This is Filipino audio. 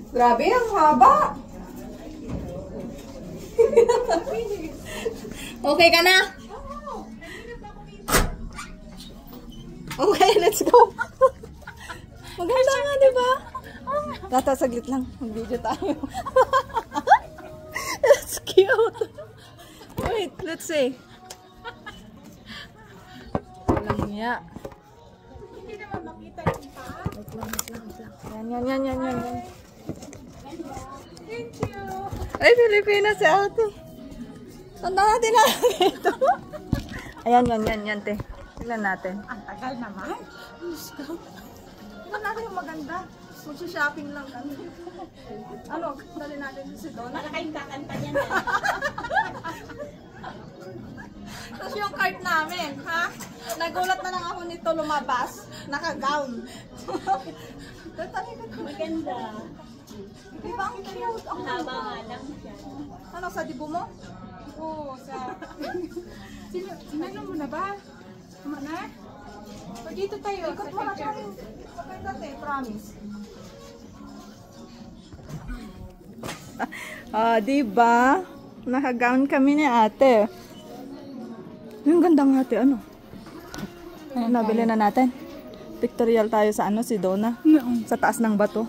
Grabe, ang haba. Okay ka na? Okay, let's go. Maganda nga, diba? Tata, saglit lang. Mag-video tayo. That's cute. Wait, let's see. Walang niya. Hindi naman makita yung pa. Wait lang. Yan. Thank you. Ay, Pilipina si ate. Tanda natin ito. Ayan, te. Tingnan natin. Ang tagal naman. Tingnan natin yung maganda. Mag-shopping lang kami. Ano, dali natin si Donna. Para kayong kakanta niyan. Tapos yung cart namin, ha? Nagulat na lang ako nito lumabas. Naka-gown. Maganda. Di ba ang cute? Ang Haba nga lang siya. Ano, sa dibo mo? Oo, sa... Sinalo mo na ba? Tama na? O dito tayo. Ikot mo na siya. Maganda, te. Promise. Diba? Naka-gown kami ni ate. Yung gandang ate, ano? Nabili na natin. Pictorial tayo sa ano, si Donna. Sa taas ng bato.